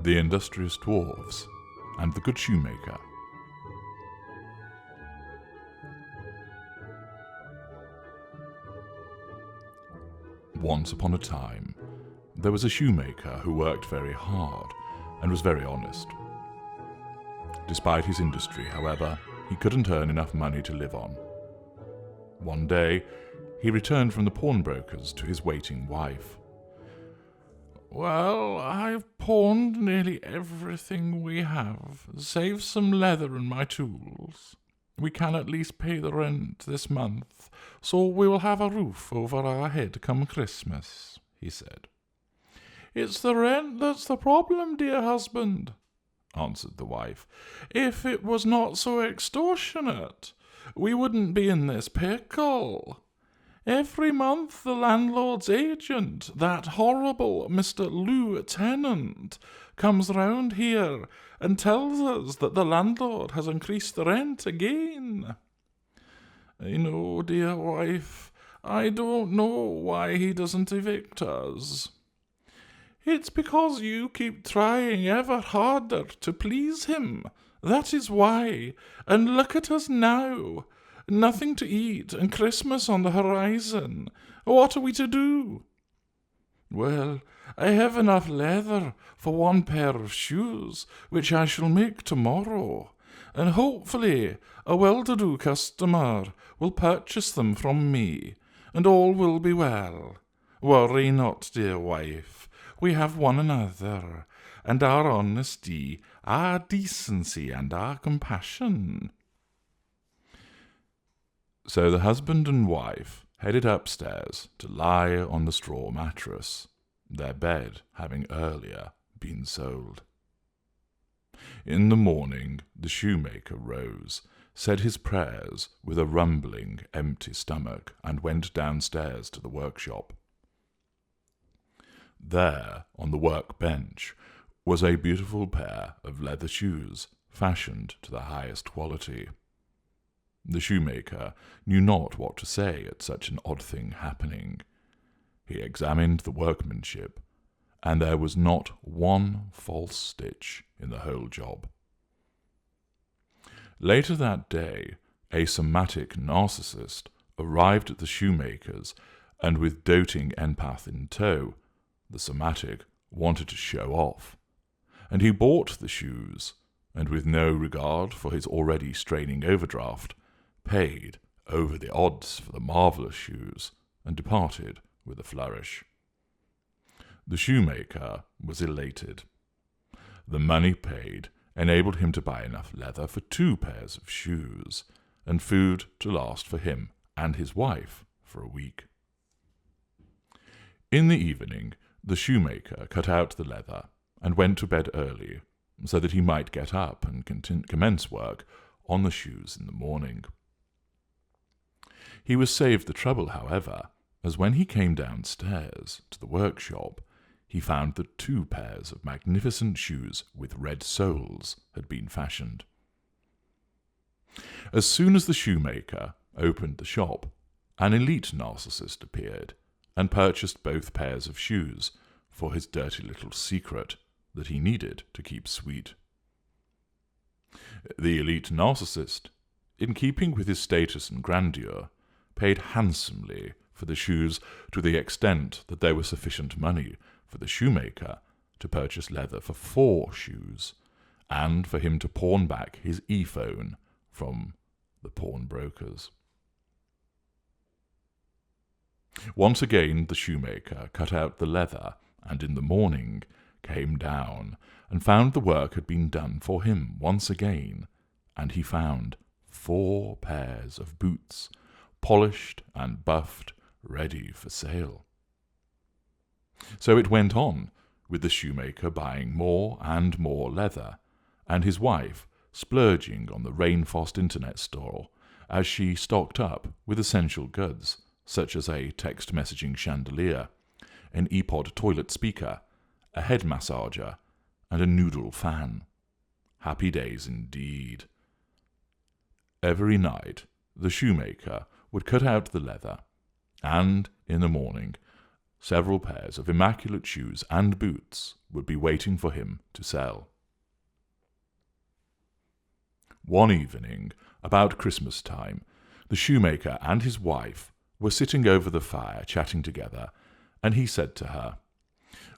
the Industrious Dwarves, and the Good Shoemaker. Once upon a time, there was a shoemaker who worked very hard and was very honest. Despite his industry, however, he couldn't earn enough money to live on. One day, he returned from the pawnbroker's to his waiting wife. "Well, I've pawned nearly everything we have, save some leather and my tools. We can at least pay the rent this month, so we will have a roof over our head come Christmas," he said. "It's the rent that's the problem, dear husband," answered the wife. "If it was not so extortionate, we wouldn't be in this pickle. Every month the landlord's agent, that horrible Mr. Lieutenant, comes round here and tells us that the landlord has increased the rent again. I know, dear wife, I don't know why he doesn't evict us. It's because you keep trying ever harder to please him. That is why. And look at us now. Nothing to eat and Christmas on the horizon. What are we to do?" "Well, I have enough leather for one pair of shoes, which I shall make tomorrow, and hopefully a well-to-do customer will purchase them from me, and all will be well. Worry not, dear wife. We have one another, and our honesty, our decency, and our compassion." So the husband and wife headed upstairs to lie on the straw mattress, their bed having earlier been sold. In the morning the shoemaker rose, said his prayers with a rumbling, empty stomach, and went downstairs to the workshop. There, on the workbench, was a beautiful pair of leather shoes, fashioned to the highest quality. The shoemaker knew not what to say at such an odd thing happening. He examined the workmanship, and there was not one false stitch in the whole job. Later that day, a somatic narcissist arrived at the shoemaker's, and with doting empath in tow, the somatic wanted to show off, and he bought the shoes, and with no regard for his already straining overdraft, paid over the odds for the marvellous shoes, and departed with a flourish. The shoemaker was elated. The money paid enabled him to buy enough leather for 2 pairs of shoes, and food to last for him and his wife for a week. In the evening, the shoemaker cut out the leather and went to bed early, so that he might get up and commence work on the shoes in the morning. He was saved the trouble, however, as when he came downstairs to the workshop, he found that 2 pairs of magnificent shoes with red soles had been fashioned. As soon as the shoemaker opened the shop, an elite narcissist appeared and purchased both pairs of shoes for his dirty little secret that he needed to keep sweet. The elite narcissist, in keeping with his status and grandeur, paid handsomely for the shoes to the extent that there was sufficient money for the shoemaker to purchase leather for 4 shoes, and for him to pawn back his e-phone from the pawnbrokers. Once again the shoemaker cut out the leather, and in the morning came down and found the work had been done for him once again, and he found 4 pairs of boots, polished and buffed, ready for sale. So it went on, with the shoemaker buying more and more leather, and his wife splurging on the rain-frost internet store as she stocked up with essential goods, such as a text messaging chandelier, an ePod toilet speaker, a head massager, and a noodle fan. Happy days indeed. Every night the shoemaker would cut out the leather, and in the morning several pairs of immaculate shoes and boots would be waiting for him to sell. One evening, about Christmas time, the shoemaker and his wife were sitting over the fire chatting together, and he said to her,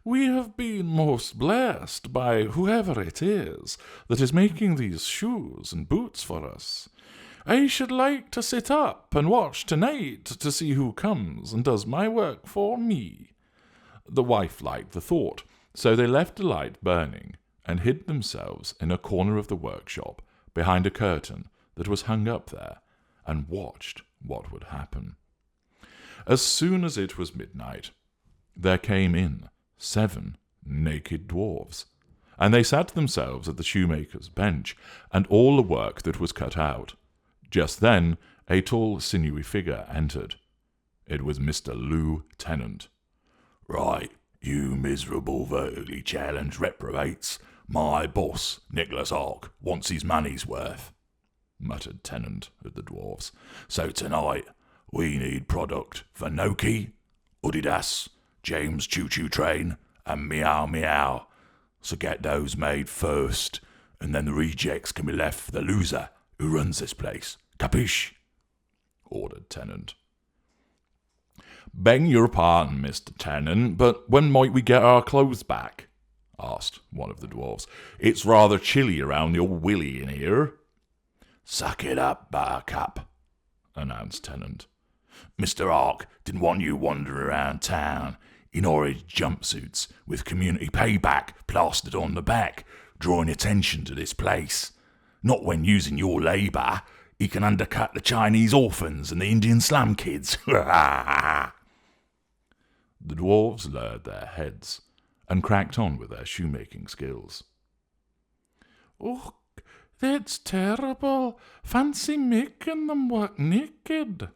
"We have been most blessed by whoever it is that is making these shoes and boots for us. I should like to sit up and watch tonight to see who comes and does my work for me." The wife liked the thought, so they left a light burning and hid themselves in a corner of the workshop behind a curtain that was hung up there, and watched what would happen. As soon as it was midnight, there came in 7 naked dwarves, and they sat themselves at the shoemaker's bench, and all the work that was cut out. Just then a tall, sinewy figure entered. It was Mr. Lou Tennant. "Right, you miserable, vertically challenged reprobates. My boss, Nicholas Ark, wants his money's worth," muttered Tennant at the dwarves. "So tonight we need product for Noki, Udidas, James Choo Choo Train, and Meow Meow. So get those made first, and then the rejects can be left for the loser who runs this place. Capiche?" ordered Tennant. "Beg your pardon, Mr. Tennant, but when might we get our clothes back?" asked one of the dwarves. "It's rather chilly around the old willy in here." "Suck it up, Buttercup," announced Tennant. "Mr. Ark didn't want you wandering around town in orange jumpsuits with community payback plastered on the back, drawing attention to this place. Not when using your labour, he can undercut the Chinese orphans and the Indian slum kids." The dwarves lowered their heads and cracked on with their shoemaking skills. "Oh, that's terrible. Fancy making them work naked,"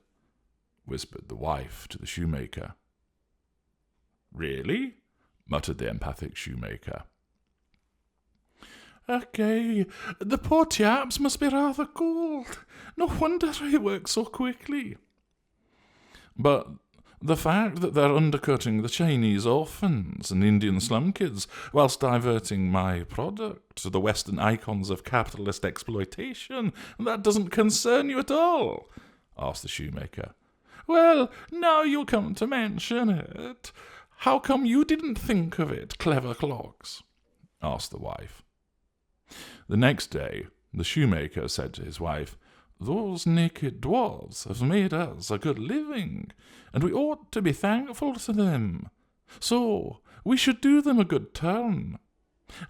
whispered the wife to the shoemaker. "Really?" muttered the empathic shoemaker. "Okay, the poor chaps must be rather cold. No wonder they work so quickly." "But the fact that they're undercutting the Chinese orphans and Indian slum kids whilst diverting my product to the Western icons of capitalist exploitation, that doesn't concern you at all?" asked the shoemaker. "Well, now you come to mention it, how come you didn't think of it, clever clogs?" asked the wife. The next day, the shoemaker said to his wife, "Those naked dwarves have made us a good living, and we ought to be thankful to them. So we should do them a good turn.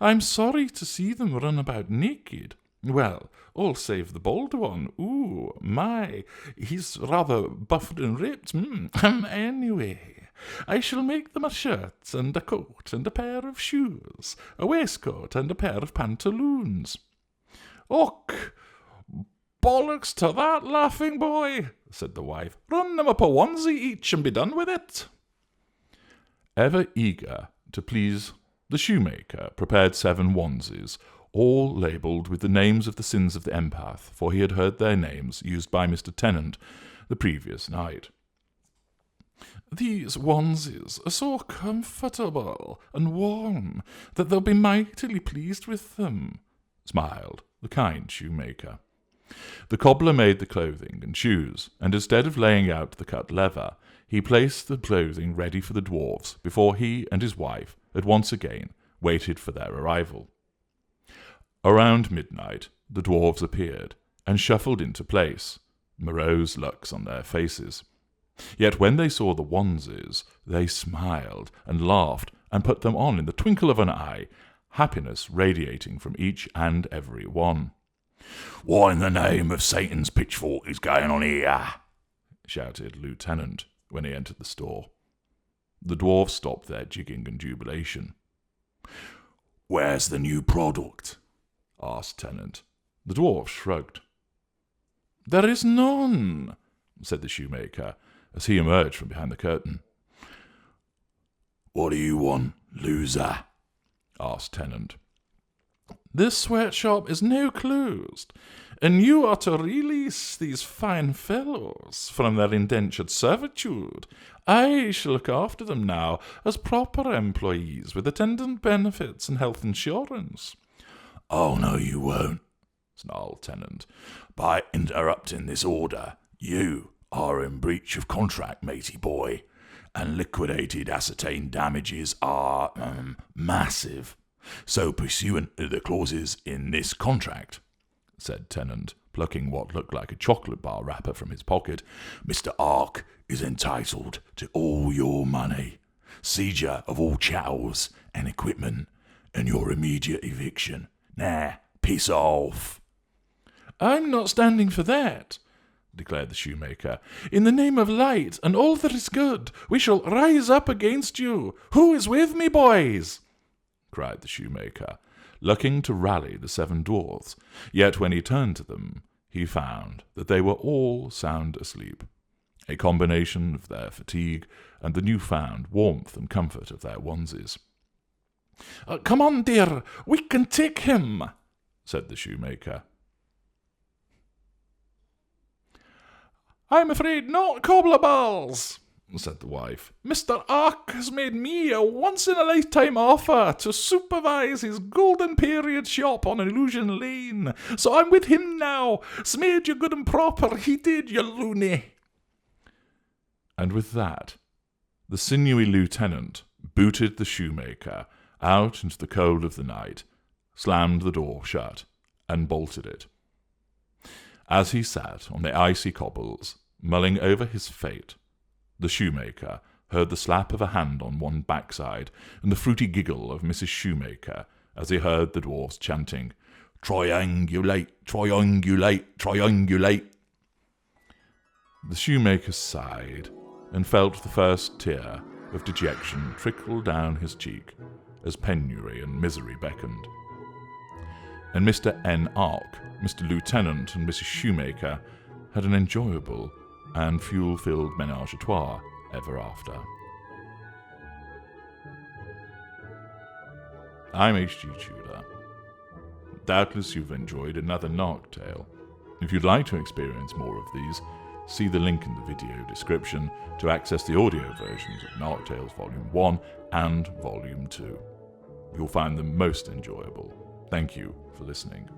I'm sorry to see them run about naked. Well, all save the bald one. Ooh, my, he's rather buffed and ripped. Anyway, I shall make them a shirt and a coat and a pair of shoes, a waistcoat and a pair of pantaloons." "Och, bollocks to that, laughing boy," said the wife. "Run them up a onesie each and be done with it." Ever eager to please, the shoemaker prepared 7 onesies, all labelled with the names of the sins of the empath, for he had heard their names used by Mr. Tennant the previous night. "These onesies are so comfortable and warm that they'll be mightily pleased with them," smiled the kind shoemaker. The cobbler made the clothing and shoes, and instead of laying out the cut leather, he placed the clothing ready for the dwarves before he and his wife had once again waited for their arrival. Around midnight, the dwarves appeared and shuffled into place, morose looks on their faces. Yet when they saw the onesies, they smiled and laughed and put them on in the twinkle of an eye, happiness radiating from each and every one. "What in the name of Satan's pitchfork is going on here?" shouted Lieutenant when he entered the store. The dwarves stopped their jigging and jubilation. "Where's the new product?" asked Tennant. The dwarves shrugged. "There is none," said the shoemaker as he emerged from behind the curtain. "What do you want, loser?" asked Tennant. This sweatshop is now closed, and you are to release these fine fellows from their indentured servitude. I shall look after them now as proper employees with attendant benefits and health insurance." "Oh, no, you won't," snarled Tennant. "By interrupting this order, you are in breach of contract, matey boy, and liquidated ascertained damages are, massive. So, pursuant to the clauses in this contract," said Tennant, plucking what looked like a chocolate bar wrapper from his pocket, "Mr. Ark is entitled to all your money, seizure of all chattels and equipment, and your immediate eviction. Now, piss off." "I'm not standing for that," declared the shoemaker. "In the name of light and all that is good, we shall rise up against you. Who is with me, boys?" cried the shoemaker, looking to rally the 7 dwarfs. Yet when he turned to them, he found that they were all sound asleep, a combination of their fatigue and the new-found warmth and comfort of their onesies. "Come on, dear, we can take him," said the shoemaker. "I'm afraid not, cobbler-balls," said the wife. "Mr. Ark has made me a once-in-a-lifetime offer to supervise his golden period shop on Illusion Lane, so I'm with him now. Smeared you good and proper, he did, you loony." And with that, the sinewy lieutenant booted the shoemaker out into the cold of the night, slammed the door shut, and bolted it. As he sat on the icy cobbles, mulling over his fate, the shoemaker heard the slap of a hand on one backside and the fruity giggle of Mrs. Shoemaker as he heard the dwarfs chanting, "Triangulate, triangulate, triangulate." The shoemaker sighed and felt the first tear of dejection trickle down his cheek as penury and misery beckoned. And Mr. N. Ark, Mr. Lieutenant, and Mrs. Shoemaker had an enjoyable and fuel-filled ménage-à-trois ever after. I'm H.G. Tudor. Doubtless you've enjoyed another Narc tale. If you'd like to experience more of these, see the link in the video description to access the audio versions of Narc Tales Volume 1 and Volume 2. You'll find them most enjoyable. Thank you for listening.